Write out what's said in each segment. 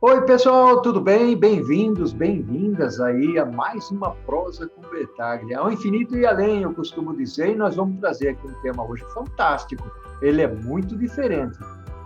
Oi, pessoal, tudo bem? Bem-vindos, bem-vindas aí a mais uma prosa com Bertaglia. Ao infinito e além, eu costumo dizer, e nós vamos trazer aqui um tema hoje fantástico. Ele é muito diferente.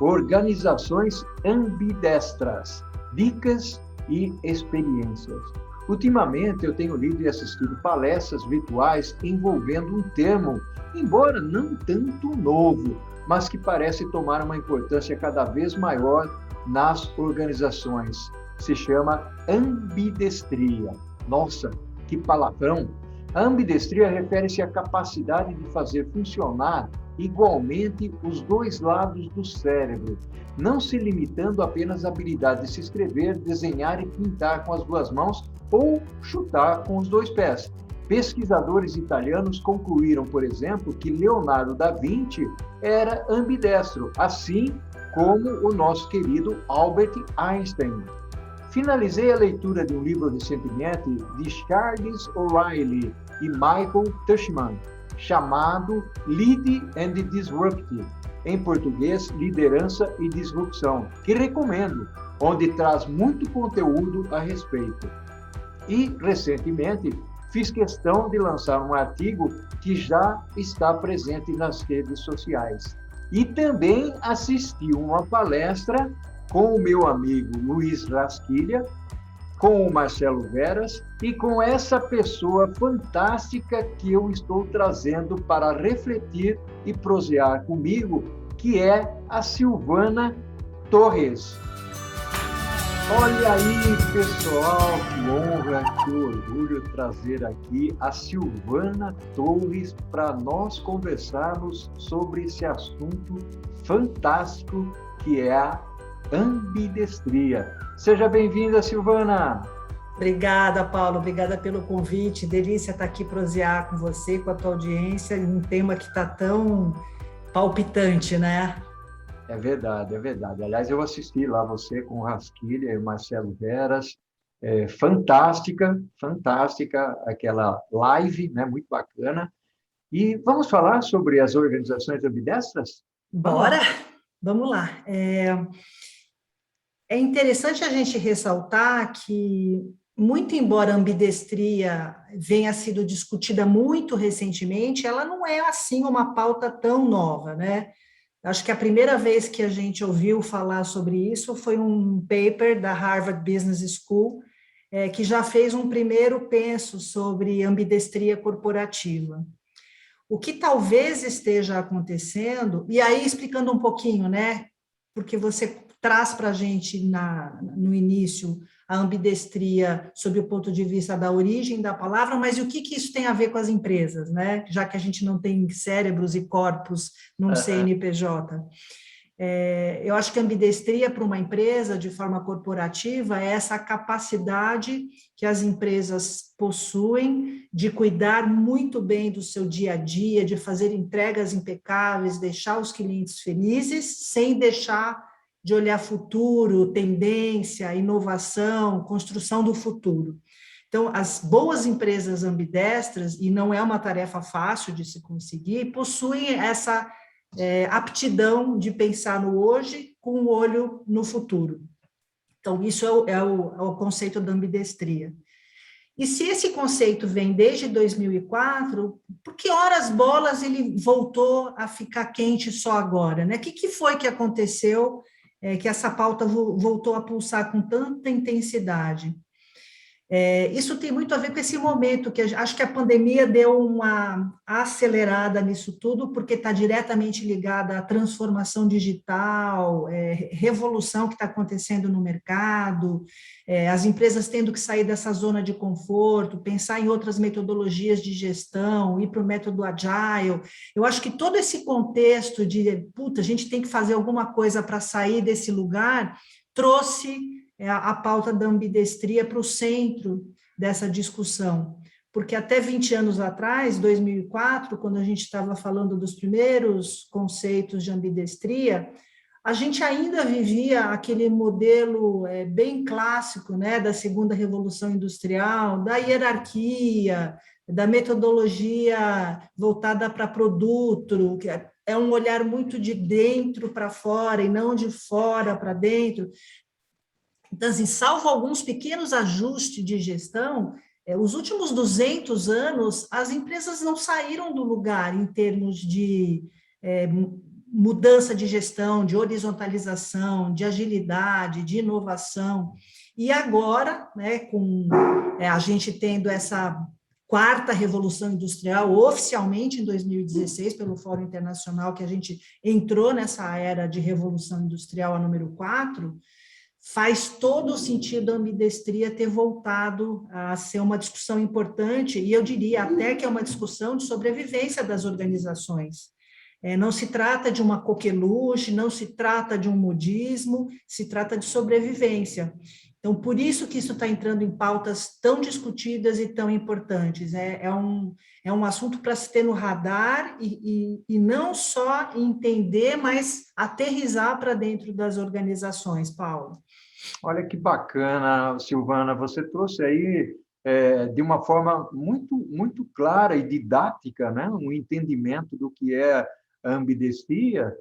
Organizações ambidestras, dicas e experiências. Ultimamente, eu tenho lido e assistido palestras virtuais envolvendo um termo, embora não tanto novo, mas que parece tomar uma importância cada vez maior nas organizações. Se chama ambidestria. Nossa, que palavrão! A ambidestria refere-se à capacidade de fazer funcionar igualmente os dois lados do cérebro, não se limitando apenas à habilidade de se escrever, desenhar e pintar com as duas mãos ou chutar com os dois pés. Pesquisadores italianos concluíram, por exemplo, que Leonardo da Vinci era ambidestro, assim como o nosso querido Albert Einstein. Finalizei a leitura de um livro recentemente de Charles O'Reilly e Michael Tushman, chamado Lead and Disrupt, em português, Liderança e Disrupção, que recomendo, onde traz muito conteúdo a respeito. E, recentemente, fiz questão de lançar um artigo que já está presente nas redes sociais. E também assisti uma palestra com o meu amigo Luiz Rasquilha, com o Marcelo Veras e com essa pessoa fantástica que eu estou trazendo para refletir e prosear comigo, que é a Silvana Torres. Olha aí, pessoal, que honra, que orgulho trazer aqui a Silvana Torres para nós conversarmos sobre esse assunto fantástico que é a ambidestria. Seja bem-vinda, Silvana. Obrigada, Paulo, obrigada pelo convite. Delícia estar aqui prosear com você, com a tua audiência, em um tema que está tão palpitante, né? É verdade, é verdade. Aliás, eu assisti lá você com o Rasquilha e o Marcelo Veras. Fantástica, fantástica aquela live, né? Muito bacana. E vamos falar sobre as organizações ambidestras? Bora? Vamos lá. É interessante a gente ressaltar que, muito embora a ambidestria venha sido discutida muito recentemente, ela não é assim uma pauta tão nova, né? Acho que a primeira vez que a gente ouviu falar sobre isso foi um paper da Harvard Business School, que já fez um primeiro penso sobre ambidestria corporativa. O que talvez esteja acontecendo, e aí explicando um pouquinho, né? Porque você traz para a gente no início a ambidestria sob o ponto de vista da origem da palavra, mas e o que isso tem a ver com as empresas, né? Já que a gente não tem cérebros e corpos num CNPJ. Eu acho que a ambidestria para uma empresa, de forma corporativa, é essa capacidade que as empresas possuem de cuidar muito bem do seu dia a dia, de fazer entregas impecáveis, deixar os clientes felizes, sem deixar de olhar futuro, tendência, inovação, construção do futuro. Então, as boas empresas ambidestras, e não é uma tarefa fácil de se conseguir, possuem essa aptidão de pensar no hoje com o olho no futuro. Então, isso é o conceito da ambidestria. E se esse conceito vem desde 2004, por que horas bolas ele voltou a ficar quente só agora? Né? O que foi que aconteceu que essa pauta voltou a pulsar com tanta intensidade? Isso tem muito a ver com esse momento, que acho que a pandemia deu uma acelerada nisso tudo, porque está diretamente ligada à transformação digital, revolução que está acontecendo no mercado, as empresas tendo que sair dessa zona de conforto, pensar em outras metodologias de gestão, ir para o método agile. Eu acho que todo esse contexto de, a gente tem que fazer alguma coisa para sair desse lugar, trouxe a pauta da ambidestria para o centro dessa discussão, porque até 20 anos atrás, 2004, quando a gente estava falando dos primeiros conceitos de ambidestria, a gente ainda vivia aquele modelo bem clássico, né, da segunda revolução industrial, da hierarquia, da metodologia voltada para produto, que é um olhar muito de dentro para fora e não de fora para dentro. Então, assim, salvo alguns pequenos ajustes de gestão, os últimos 200 anos, as empresas não saíram do lugar em termos de mudança de gestão, de horizontalização, de agilidade, de inovação. E agora, né, com a gente tendo essa quarta revolução industrial, oficialmente em 2016, pelo Fórum Internacional, que a gente entrou nessa era de revolução industrial, a número 4, faz todo o sentido a ambidestria ter voltado a ser uma discussão importante, e eu diria até que é uma discussão de sobrevivência das organizações. Não se trata de uma coqueluche, não se trata de um modismo, se trata de sobrevivência. Então, por isso que isso está entrando em pautas tão discutidas e tão importantes. É um assunto para se ter no radar e não só entender, mas aterrissar para dentro das organizações, Paulo. Olha que bacana, Silvana, você trouxe aí de uma forma muito clara e didática, né? Um entendimento do que é a ambidestria,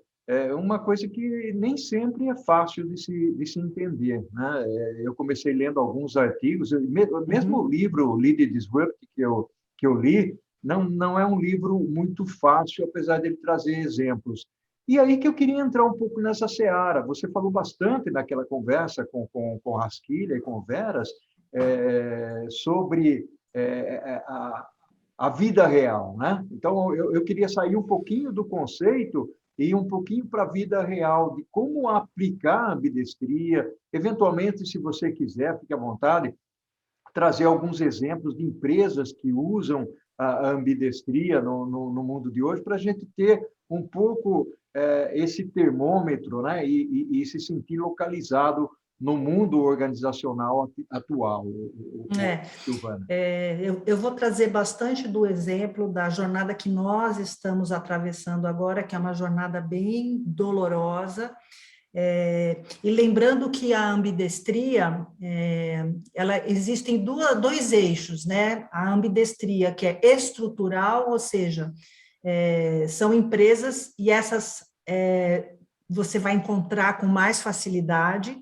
uma coisa que nem sempre é fácil de se entender, né? Eu comecei lendo alguns artigos, mesmo o livro Lead and Disrupt que eu li, não é um livro muito fácil, apesar de ele trazer exemplos. E aí que eu queria entrar um pouco nessa seara. Você falou bastante naquela conversa com Rasquilha e com Veras sobre a vida real, né? Então, eu queria sair um pouquinho do conceito e ir um pouquinho para a vida real, de como aplicar a ambidestria. Eventualmente, se você quiser, fique à vontade, trazer alguns exemplos de empresas que usam a ambidestria no mundo de hoje, para a gente ter um pouco esse termômetro, né? E se sentir localizado no mundo organizacional atual, Silvana. Eu vou trazer bastante do exemplo da jornada que nós estamos atravessando agora, que é uma jornada bem dolorosa. E lembrando que a ambidestria, existem dois eixos, né? A ambidestria, que é estrutural, ou seja, são empresas, e essas você vai encontrar com mais facilidade,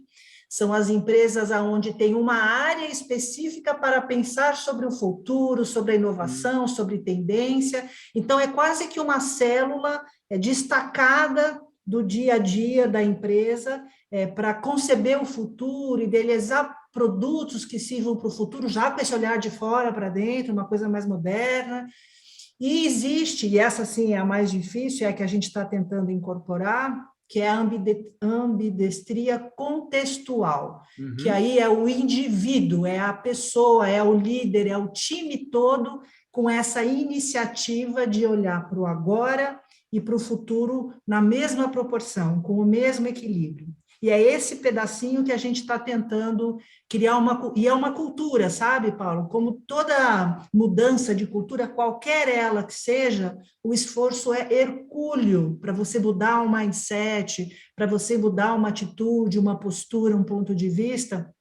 são as empresas onde tem uma área específica para pensar sobre o futuro, sobre a inovação, sobre tendência. Então, é quase que uma célula destacada do dia a dia da empresa para conceber o futuro, idealizar produtos que sirvam para o futuro, já com esse olhar de fora para dentro, uma coisa mais moderna. E existe, e essa sim é a mais difícil, é a que a gente está tentando incorporar, que é a ambidestria contextual, que aí é o indivíduo, é a pessoa, é o líder, é o time todo com essa iniciativa de olhar para o agora e para o futuro na mesma proporção, com o mesmo equilíbrio. E é esse pedacinho que a gente está tentando criar e é uma cultura, sabe, Paulo? Como toda mudança de cultura, qualquer ela que seja, o esforço é hercúleo para você mudar um mindset, para você mudar uma atitude, uma postura, um ponto de vista.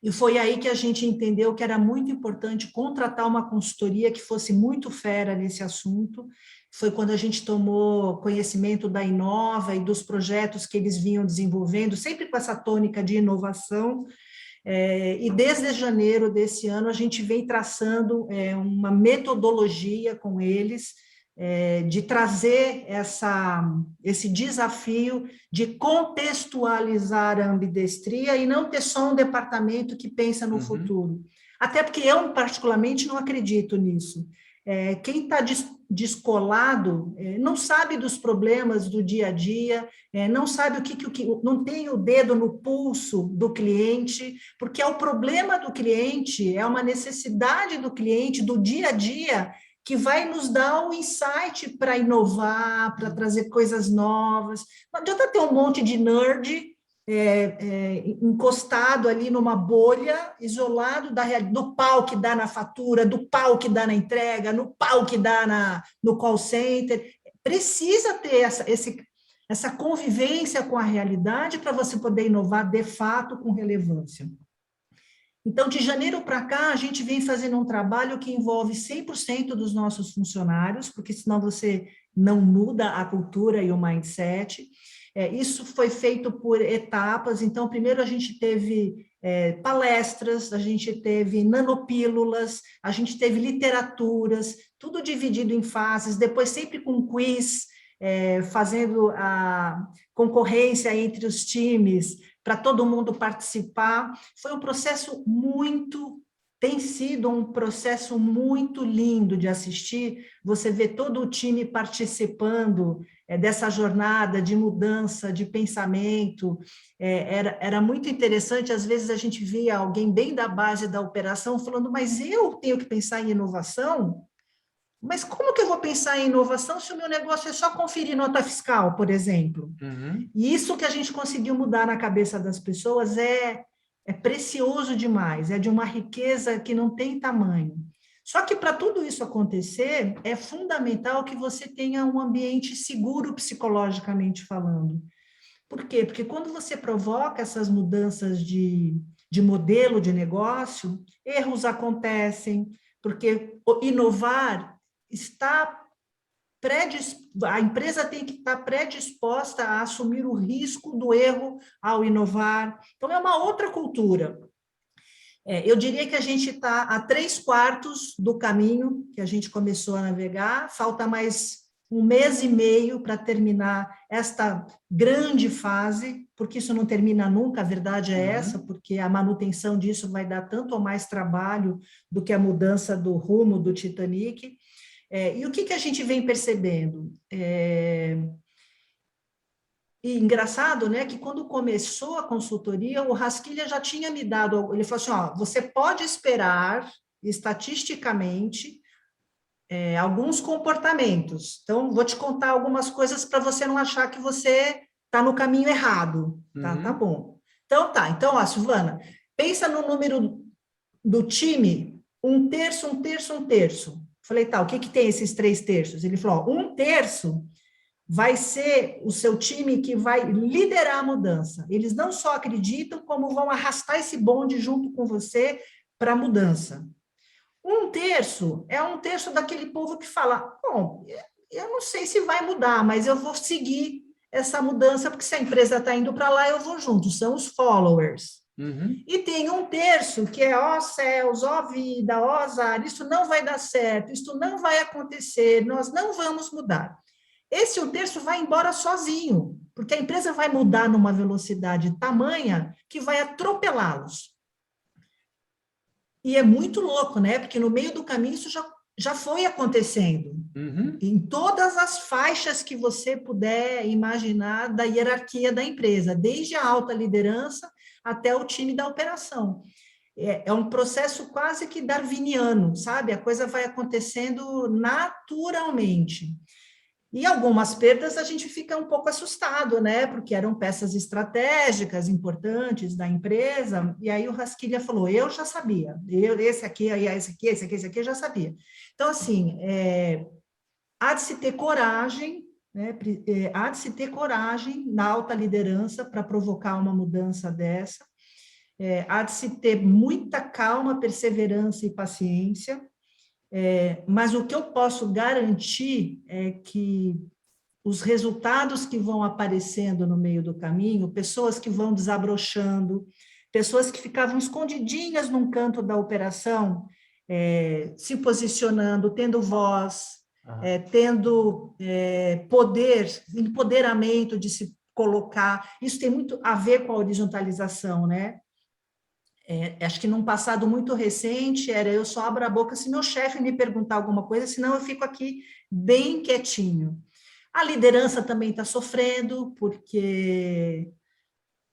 E foi aí que a gente entendeu que era muito importante contratar uma consultoria que fosse muito fera nesse assunto. Foi quando a gente tomou conhecimento da Inova e dos projetos que eles vinham desenvolvendo, sempre com essa tônica de inovação. E desde janeiro desse ano, a gente vem traçando uma metodologia com eles, de trazer esse desafio de contextualizar a ambidestria e não ter só um departamento que pensa no futuro. Até porque eu, particularmente, não acredito nisso. Quem está descolado não sabe dos problemas do dia a dia, não sabe não tem o dedo no pulso do cliente, porque é o problema do cliente, é uma necessidade do cliente, do dia a dia, que vai nos dar um insight para inovar, para trazer coisas novas. Não adianta ter um monte de nerd encostado ali numa bolha, isolado do pau que dá na fatura, do pau que dá na entrega, no pau que dá no call center. Precisa ter essa convivência com a realidade para você poder inovar de fato com relevância. Então, de janeiro para cá, a gente vem fazendo um trabalho que envolve 100% dos nossos funcionários, porque senão você não muda a cultura e o mindset. Isso foi feito por etapas. Então, primeiro a gente teve palestras, a gente teve nanopílulas, a gente teve literaturas, tudo dividido em fases, depois sempre com quiz, fazendo a concorrência entre os times, para todo mundo participar. Foi um processo tem sido um processo muito lindo de assistir, você vê todo o time participando dessa jornada de mudança, de pensamento, era muito interessante, às vezes a gente via alguém bem da base da operação falando, mas eu tenho que pensar em inovação? Mas como que eu vou pensar em inovação se o meu negócio é só conferir nota fiscal, por exemplo? Uhum. E isso que a gente conseguiu mudar na cabeça das pessoas é precioso demais, é de uma riqueza que não tem tamanho. Só que para tudo isso acontecer, é fundamental que você tenha um ambiente seguro psicologicamente falando. Por quê? Porque quando você provoca essas mudanças de modelo de negócio, erros acontecem, porque inovar está a empresa tem que estar predisposta a assumir o risco do erro ao inovar. Então, é uma outra cultura. Eu diria que a gente está a 3/4 do caminho que a gente começou a navegar, falta mais 1 mês e meio para terminar esta grande fase, porque isso não termina nunca, a verdade é essa, porque a manutenção disso vai dar tanto ou mais trabalho do que a mudança do rumo do Titanic. E o que a gente vem percebendo? E engraçado, né, que quando começou a consultoria, o Rasquilha já tinha me dado, ele falou assim, ó, você pode esperar, estatisticamente, alguns comportamentos. Então, vou te contar algumas coisas para você não achar que você está no caminho errado. Tá bom. Então, Então, ó, Silvana, pensa no número do time, 1/3, 1/3, 1/3. Falei, tá, o que tem esses 3/3? Ele falou, ó, 1/3 vai ser o seu time que vai liderar a mudança. Eles não só acreditam, como vão arrastar esse bonde junto com você para a mudança. 1/3 é 1/3 daquele povo que fala, bom, eu não sei se vai mudar, mas eu vou seguir essa mudança, porque se a empresa está indo para lá, eu vou junto, são os followers. E tem 1/3 que é, ó céus, ó vida, ó azar, isso não vai dar certo, isso não vai acontecer, nós não vamos mudar. Esse 1/3 vai embora sozinho, porque a empresa vai mudar numa velocidade tamanha que vai atropelá-los. E é muito louco, né? Porque no meio do caminho isso já foi acontecendo. Em todas as faixas que você puder imaginar da hierarquia da empresa, desde a alta liderança até o time da operação. É um processo quase que darwiniano, sabe? A coisa vai acontecendo naturalmente. E algumas perdas a gente fica um pouco assustado, né? Porque eram peças estratégicas importantes da empresa. E aí o Rasquilha falou: eu já sabia, esse aqui, esse aqui, eu já sabia. Então, assim, há de se ter coragem, né? Há de se ter coragem na alta liderança para provocar uma mudança dessa. Há de se ter muita calma, perseverança e paciência. Mas o que eu posso garantir é que os resultados que vão aparecendo no meio do caminho, pessoas que vão desabrochando, pessoas que ficavam escondidinhas num canto da operação, se posicionando, tendo voz, tendo poder, empoderamento de se colocar. Isso tem muito a ver com a horizontalização, né? Acho que num passado muito recente, eu só abro a boca se meu chefe me perguntar alguma coisa, senão eu fico aqui bem quietinho. A liderança também está sofrendo, porque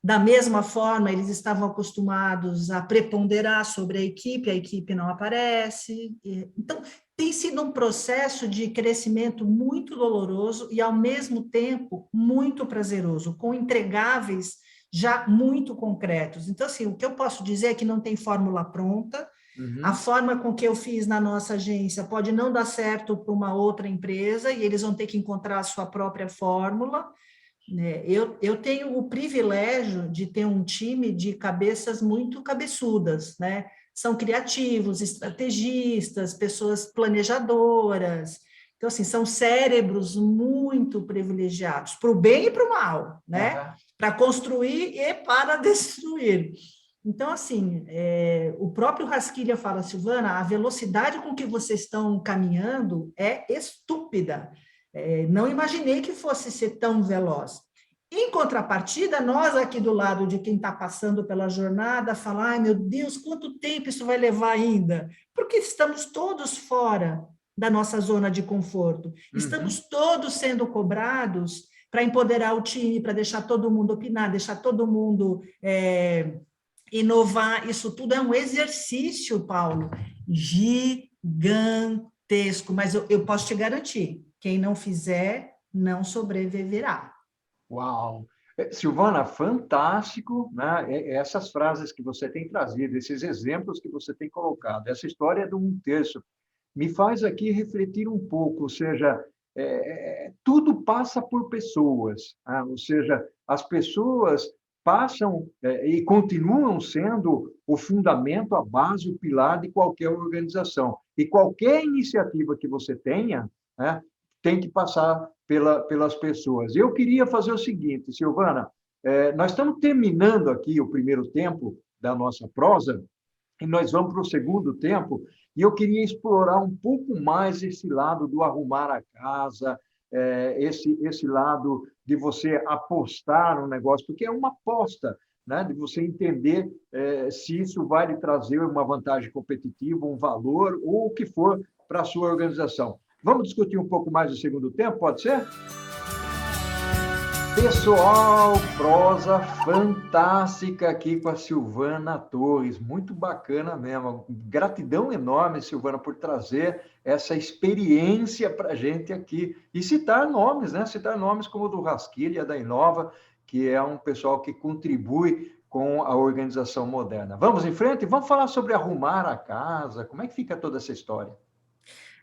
da mesma forma eles estavam acostumados a preponderar sobre a equipe não aparece. Então, tem sido um processo de crescimento muito doloroso e, ao mesmo tempo, muito prazeroso, com entregáveis já muito concretos. Então, assim, o que eu posso dizer é que não tem fórmula pronta. A forma com que eu fiz na nossa agência pode não dar certo para uma outra empresa e eles vão ter que encontrar a sua própria fórmula. Eu tenho o privilégio de ter um time de cabeças muito cabeçudas, né? São criativos, estrategistas, pessoas planejadoras, Então, assim, são cérebros muito privilegiados, para o bem e para o mal, né? Para construir e para destruir. Então, assim, o próprio Rasquilha fala, Silvana, a velocidade com que vocês estão caminhando é estúpida. Não imaginei que fosse ser tão veloz. Em contrapartida, nós aqui do lado de quem está passando pela jornada, falar, ai meu Deus, quanto tempo isso vai levar ainda? Porque estamos todos fora da nossa zona de conforto. Estamos todos sendo cobrados para empoderar o time, para deixar todo mundo opinar, deixar todo mundo inovar. Isso tudo é um exercício, Paulo, gigantesco. Mas eu posso te garantir, quem não fizer, não sobreviverá. Uau! Silvana, fantástico, né? Essas frases que você tem trazido, esses exemplos que você tem colocado, essa história do 1/3, me faz aqui refletir um pouco, ou seja, tudo passa por pessoas, né? Ou seja, as pessoas passam e continuam sendo o fundamento, a base, o pilar de qualquer organização. E qualquer iniciativa que você tenha, né, tem que passar pelas pessoas. Eu queria fazer o seguinte, Silvana, nós estamos terminando aqui o primeiro tempo da nossa prosa, e nós vamos para o segundo tempo, e eu queria explorar um pouco mais esse lado do arrumar a casa, esse lado de você apostar no negócio, porque é uma aposta, né? De você entender se isso vai lhe trazer uma vantagem competitiva, um valor, ou o que for para a sua organização. Vamos discutir um pouco mais no segundo tempo, pode ser? Pessoal, prosa fantástica aqui com a Silvana Torres, muito bacana mesmo. Gratidão enorme, Silvana, por trazer essa experiência para a gente aqui e citar nomes, né? Citar nomes como o do Rasquilha, da Inova, que é um pessoal que contribui com a organização moderna. Vamos em frente? Vamos falar sobre arrumar a casa, como é que fica toda essa história?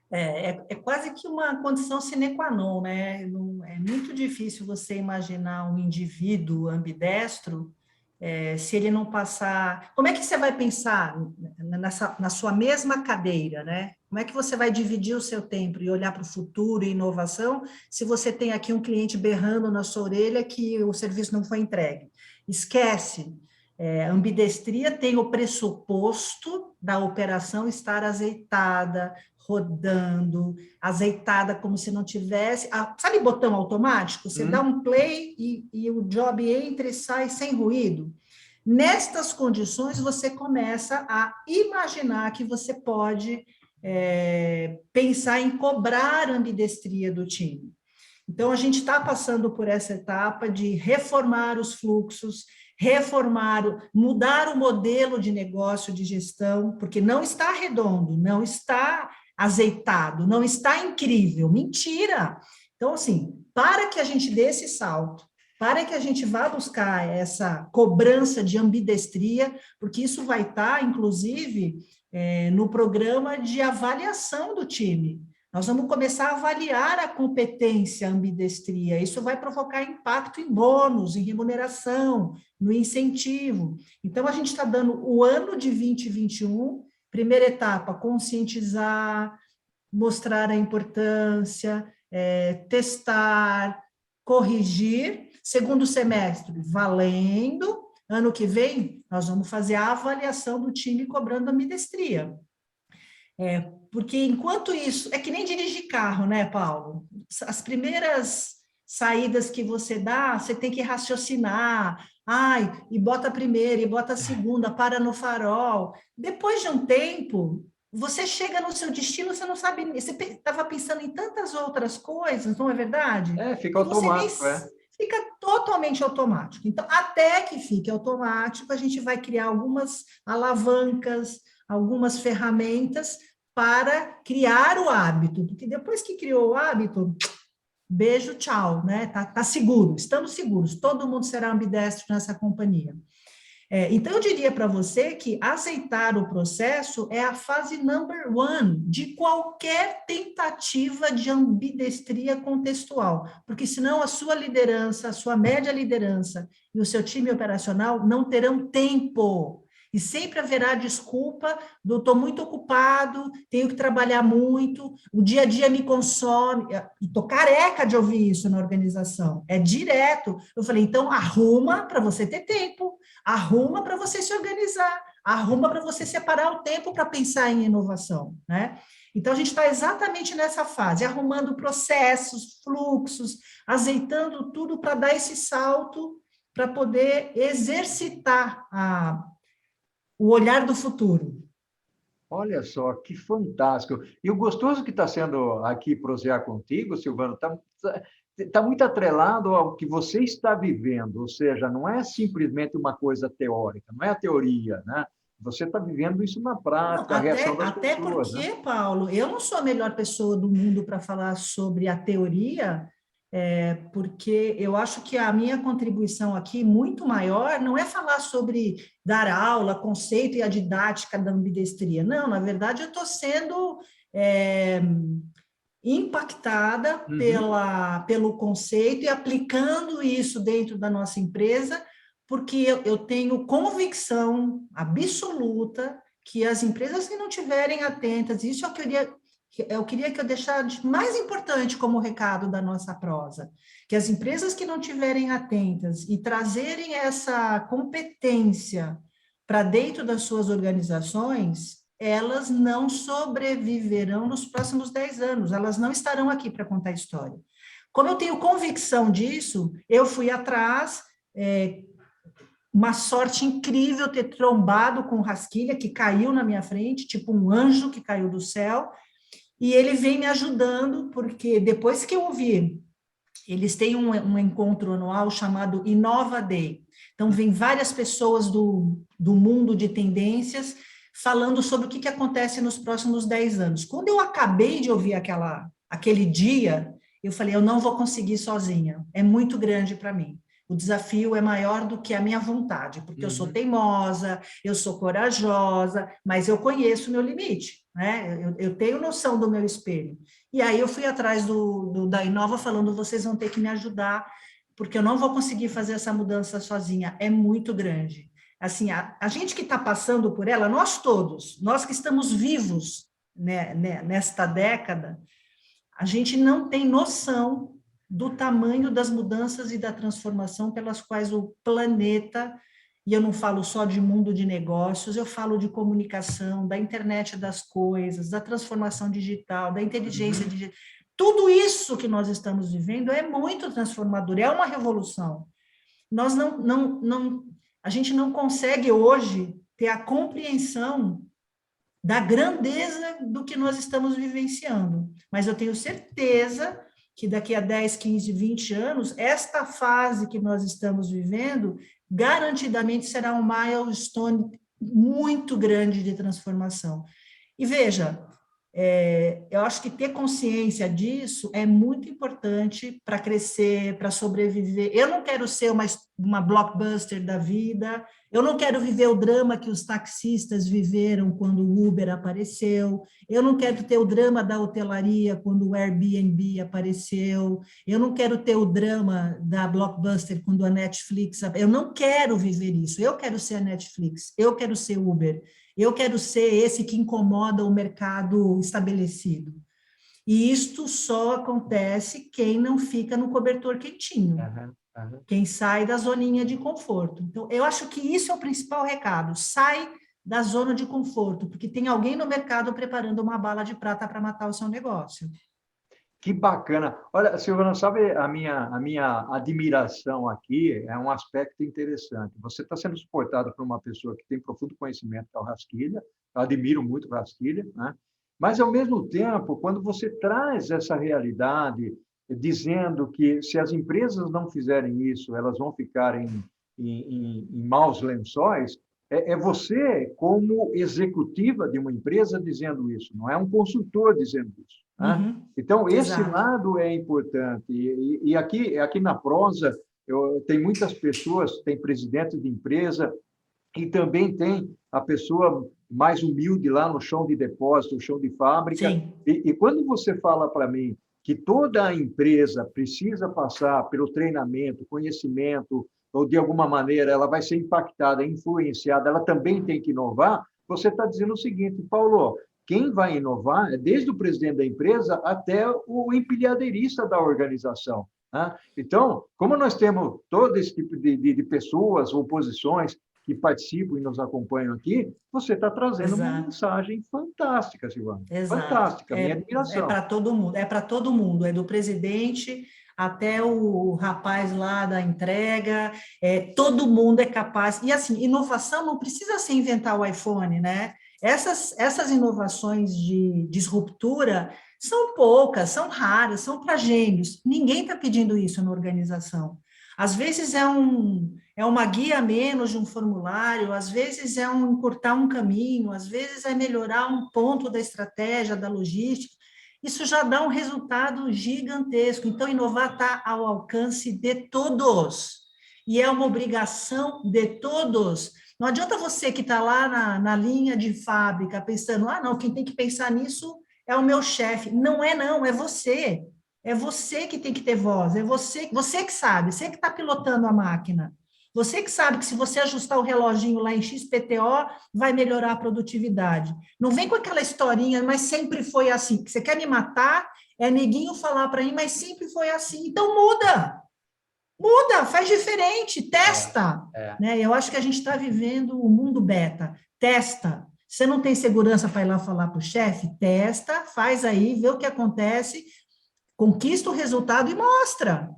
É quase que uma condição sine qua non, né? É muito difícil você imaginar um indivíduo ambidestro se ele não passar... Como é que você vai pensar na sua mesma cadeira, né? Como é que você vai dividir o seu tempo e olhar para o futuro e inovação se você tem aqui um cliente berrando na sua orelha que o serviço não foi entregue? Esquece. A ambidestria tem o pressuposto da operação estar azeitada, rodando, azeitada como se não tivesse... Sabe botão automático? Você dá um play e o job entra e sai sem ruído. Nestas condições, você começa a imaginar que você pode pensar em cobrar a ambidestria do time. Então, a gente está passando por essa etapa de reformar os fluxos, mudar o modelo de negócio, de gestão, porque não está redondo, não está azeitado, não está incrível. Mentira! Então, assim, para que a gente dê esse salto, para que a gente vá buscar essa cobrança de ambidestria, porque isso vai estar, inclusive, no programa de avaliação do time. Nós vamos começar a avaliar a competência ambidestria. Isso vai provocar impacto em bônus, em remuneração, no incentivo. Então, a gente está dando o ano de 2021, primeira etapa, conscientizar, mostrar a importância, testar, corrigir. Segundo semestre, valendo. Ano que vem, nós vamos fazer a avaliação do time cobrando ambidestria. Porque enquanto isso, é que nem dirigir carro, né, Paulo? As primeiras saídas que você dá, você tem que raciocinar, e bota a primeira, e bota a segunda, para no farol. Depois de um tempo, você chega no seu destino, você não sabe, você estava pensando em tantas outras coisas, não é verdade? Fica automático, Fica totalmente automático. Então, até que fique automático, a gente vai criar algumas alavancas, algumas ferramentas para criar o hábito, porque depois que criou o hábito, beijo, tchau, né? Tá seguro, estamos seguros, todo mundo será ambidestro nessa companhia. Então, eu diria para você que aceitar o processo é a fase number one de qualquer tentativa de ambidestria contextual, porque senão a sua liderança, a sua média liderança e o seu time operacional não terão tempo. E sempre haverá desculpa do estou muito ocupado, tenho que trabalhar muito, o dia a dia me consome. Estou careca de ouvir isso na organização. É direto. Eu falei, então arruma para você ter tempo, arruma para você se organizar, arruma para você separar o tempo para pensar em inovação, né? Então, a gente está exatamente nessa fase, arrumando processos, fluxos, azeitando tudo para dar esse salto, para poder exercitar o olhar do futuro. Olha só, que fantástico. E o gostoso que está sendo aqui prosear contigo, Silvano, está muito atrelado ao que você está vivendo, ou seja, não é simplesmente uma coisa teórica, não é a teoria, né? Você está vivendo isso na Não, prática, a reação das até pessoas, né? porque, Paulo, eu não sou a melhor pessoa do mundo para falar sobre a teoria, porque eu acho que a minha contribuição aqui, muito maior, não é falar sobre dar aula, conceito e a didática da ambidestria. Não, na verdade, eu estou sendo impactada pelo conceito e aplicando isso dentro da nossa empresa, porque eu tenho convicção absoluta que as empresas que não tiverem atentas, isso eu queria que eu deixasse mais importante como recado da nossa prosa, que as empresas que não tiverem atentas e trazerem essa competência para dentro das suas organizações, elas não sobreviverão nos próximos 10 anos, elas não estarão aqui para contar história. Como eu tenho convicção disso, eu fui atrás, uma sorte incrível ter trombado com o Rasquilha, que caiu na minha frente, tipo um anjo que caiu do céu, e ele vem me ajudando, porque depois que eu ouvi, eles têm um encontro anual chamado Inova Day. Então, vem várias pessoas do mundo de tendências falando sobre o que acontece nos próximos 10 anos. Quando eu acabei de ouvir aquele dia, eu falei, eu não vou conseguir sozinha, é muito grande para mim. O desafio é maior do que a minha vontade, porque eu sou teimosa, eu sou corajosa, mas eu conheço o meu limite, né? Eu tenho noção do meu espelho. E aí eu fui atrás da Inova falando, vocês vão ter que me ajudar, porque eu não vou conseguir fazer essa mudança sozinha, é muito grande. Assim, a gente que está passando por ela, nós todos, nós que estamos vivos, né, nesta década, a gente não tem noção do tamanho das mudanças e da transformação pelas quais o planeta, e eu não falo só de mundo de negócios, eu falo de comunicação, da internet das coisas, da transformação digital, da inteligência digital. Tudo isso que nós estamos vivendo é muito transformador, é uma revolução. Nós a gente não consegue hoje ter a compreensão da grandeza do que nós estamos vivenciando, mas eu tenho certeza que daqui a 10, 15, 20 anos, esta fase que nós estamos vivendo, garantidamente será um milestone muito grande de transformação. E veja, eu acho que ter consciência disso é muito importante para crescer, para sobreviver. Eu não quero ser uma blockbuster da vida, eu não quero viver o drama que os taxistas viveram quando o Uber apareceu, eu não quero ter o drama da hotelaria quando o Airbnb apareceu, eu não quero ter o drama da blockbuster quando a Netflix apareceu. Eu não quero viver isso, eu quero ser a Netflix, eu quero ser o Uber. Eu quero ser esse que incomoda o mercado estabelecido. E isto só acontece quem não fica no cobertor quentinho, quem sai da zoninha de conforto. Então, eu acho que isso é o principal recado, sai da zona de conforto, porque tem alguém no mercado preparando uma bala de prata para matar o seu negócio. Que bacana. Olha, Silvana, sabe a minha admiração aqui é um aspecto interessante. Você está sendo suportado por uma pessoa que tem profundo conhecimento, que é o Rasquilha. Eu admiro muito o Rasquilha, né? Mas, ao mesmo tempo, quando você traz essa realidade, dizendo que se as empresas não fizerem isso, elas vão ficar em maus lençóis, é você, como executiva de uma empresa, dizendo isso, não é um consultor dizendo isso. Né? Então, esse lado é importante. E aqui na prosa, tem muitas pessoas, tem presidente de empresa, e também tem a pessoa mais humilde lá no chão de depósito, no chão de fábrica. E quando você fala para mim que toda a empresa precisa passar pelo treinamento, conhecimento, ou de alguma maneira ela vai ser impactada, influenciada, ela também tem que inovar, você está dizendo o seguinte, Paulo, quem vai inovar é desde o presidente da empresa até o empilhadeirista da organização. Né? Então, como nós temos todo esse tipo de pessoas ou posições que participam e nos acompanham aqui, você está trazendo uma Exato. mensagem fantástica, Silvana. Exato. Fantástica, minha É admiração. para todo mundo, é para todo mundo, é do presidente até o rapaz lá da entrega, todo mundo é capaz. E assim, inovação não precisa ser inventar o iPhone, né? Essas inovações de disruptura são poucas, são raras, são para gênios. Ninguém está pedindo isso na organização. Às vezes é uma guia a menos de um formulário, às vezes é encurtar um caminho, às vezes é melhorar um ponto da estratégia, da logística. Isso já dá um resultado gigantesco. Então, inovar está ao alcance de todos. E é uma obrigação de todos. Não adianta você que está lá na linha de fábrica pensando, não, quem tem que pensar nisso é o meu chefe. Não, é você. É você que tem que ter voz, é você que sabe, você que está pilotando a máquina. Você que sabe que se você ajustar o reloginho lá em XPTO, vai melhorar a produtividade. Não vem com aquela historinha, mas sempre foi assim. Que você quer me matar, é neguinho falar para mim, mas sempre foi assim. Então muda, faz diferente, testa. Né? Eu acho que a gente está vivendo o mundo beta. Testa. Você não tem segurança para ir lá falar para o chefe? Testa, faz aí, vê o que acontece, conquista o resultado e mostra.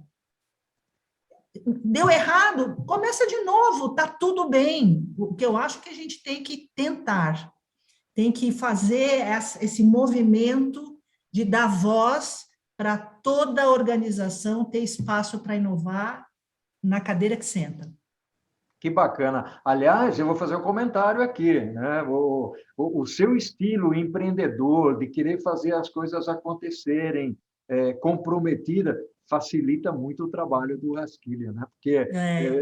Deu errado, começa de novo, tá tudo bem. O que eu acho que a gente tem que tentar, tem que fazer esse movimento de dar voz para toda a organização ter espaço para inovar na cadeira que senta. Que bacana. Aliás, eu vou fazer um comentário aqui, né? O seu estilo empreendedor, de querer fazer as coisas acontecerem, comprometida, facilita muito o trabalho do Rasquilha, né? Porque,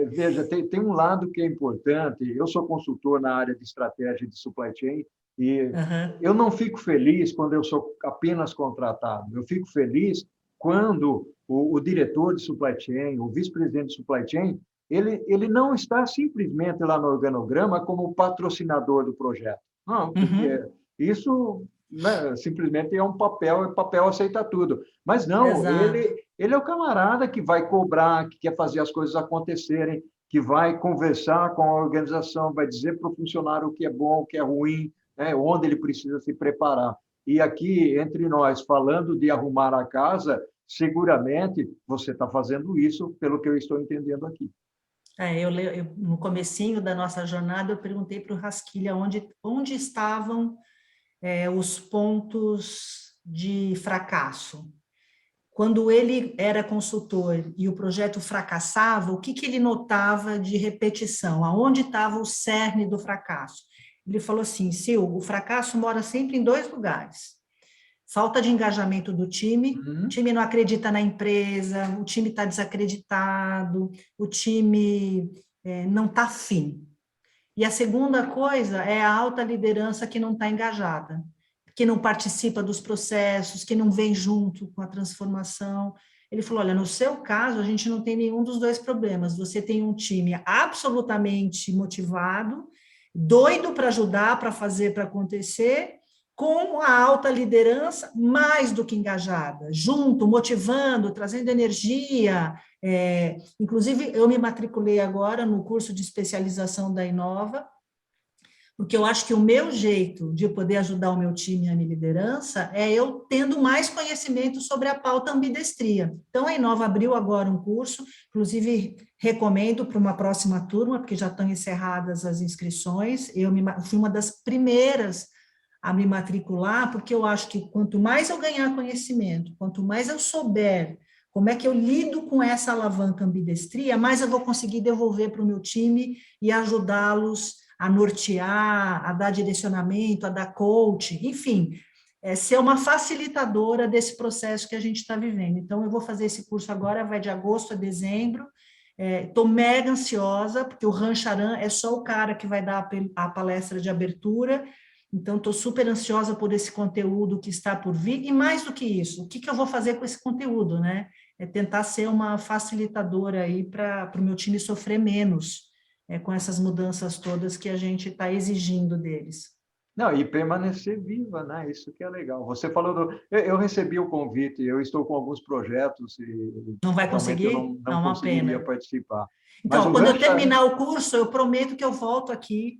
veja, tem um lado que é importante, eu sou consultor na área de estratégia de supply chain, e eu não fico feliz quando eu sou apenas contratado, eu fico feliz quando o diretor de supply chain, o vice-presidente de supply chain, ele não está simplesmente lá no organograma como patrocinador do projeto. Não, porque isso, né, simplesmente é um papel, e papel aceita tudo. Mas não, ele é o camarada que vai cobrar, que quer fazer as coisas acontecerem, que vai conversar com a organização, vai dizer para o funcionário o que é bom, o que é ruim, né, onde ele precisa se preparar. E aqui, entre nós, falando de arrumar a casa, seguramente você está fazendo isso, pelo que eu estou entendendo aqui. No comecinho da nossa jornada, eu perguntei para o Rasquilha onde estavam os pontos de fracasso. Quando ele era consultor e o projeto fracassava, o que ele notava de repetição? Aonde estava o cerne do fracasso? Ele falou assim, Sil, o fracasso mora sempre em 2 lugares. Falta de engajamento do time, o time não acredita na empresa, o time está desacreditado, o time não está afim. E a segunda coisa é a alta liderança que não está engajada, que não participa dos processos, que não vem junto com a transformação. Ele falou, olha, no seu caso, a gente não tem nenhum dos 2 problemas, você tem um time absolutamente motivado, doido para ajudar, para fazer, para acontecer, com a alta liderança mais do que engajada, junto, motivando, trazendo energia. Inclusive, eu me matriculei agora no curso de especialização da Inova, porque eu acho que o meu jeito de poder ajudar o meu time e a minha liderança é eu tendo mais conhecimento sobre a pauta ambidestria. Então, a Inova abriu agora um curso, inclusive recomendo para uma próxima turma, porque já estão encerradas as inscrições. Eu fui uma das primeiras a me matricular, porque eu acho que quanto mais eu ganhar conhecimento, quanto mais eu souber como é que eu lido com essa alavanca ambidestria, mais eu vou conseguir devolver para o meu time e ajudá-los a nortear, a dar direcionamento, a dar coach, enfim, ser uma facilitadora desse processo que a gente está vivendo. Então, eu vou fazer esse curso agora, vai de agosto a dezembro, estou mega ansiosa, porque o Rancharan é só o cara que vai dar a palestra de abertura. Então, estou super ansiosa por esse conteúdo que está por vir, e mais do que isso, o que eu vou fazer com esse conteúdo, né? é tentar ser uma facilitadora aí para o meu time sofrer menos com essas mudanças todas que a gente está exigindo deles. Não, e permanecer viva, né? Isso que é legal. Você falou eu recebi o convite, eu estou com alguns projetos e Não vai realmente eu conseguir? não Não, uma conseguiria pena. participar. Mas Então, o quando eu Rancha, terminar o curso, eu prometo que eu volto aqui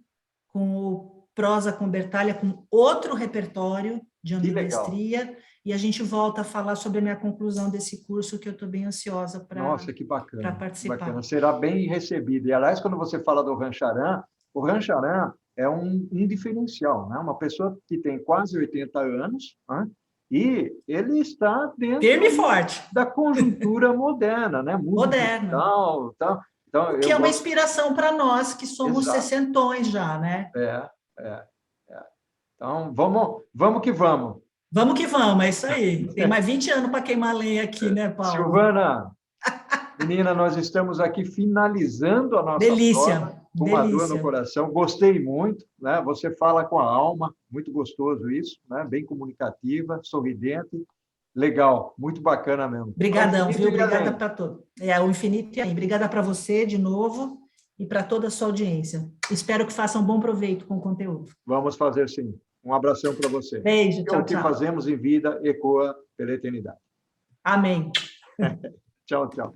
com o Prosa com Bertalha, com outro repertório de que legal. ambidestria, e a gente volta a falar sobre a minha conclusão desse curso, que eu estou bem ansiosa Nossa, para que bacana. participar. Será bem recebido. E, aliás, quando você fala do Rancharan, o Rancharan é um diferencial, né? Uma pessoa que tem quase 80 anos, né? E ele está dentro Firme e forte, da conjuntura moderna, né? Mundo moderna. digital, tal. Então, O que eu é uma gosto. inspiração para nós, que somos Exato. sessentões já, né? É, é, é. Então, vamos que vamos. Vamos que vamos, é isso aí. Tem mais 20 anos para queimar lenha aqui, né, Paulo? Silvana, menina, nós estamos aqui finalizando a nossa prosa Delícia, com uma dor no delícia. coração. Gostei muito, né? Você fala com a alma, muito gostoso isso, né? Bem comunicativa, sorridente, legal, muito bacana mesmo. Ao Obrigadão, infinito viu? e Obrigada além. para todo. O infinito e aí. Obrigada para você de novo e para toda a sua audiência. Espero que façam bom proveito com o conteúdo. Vamos fazer sim. Um abração para você. Beijo, O tchau, que tchau. fazemos em vida ecoa pela eternidade. Amém. Tchau, tchau.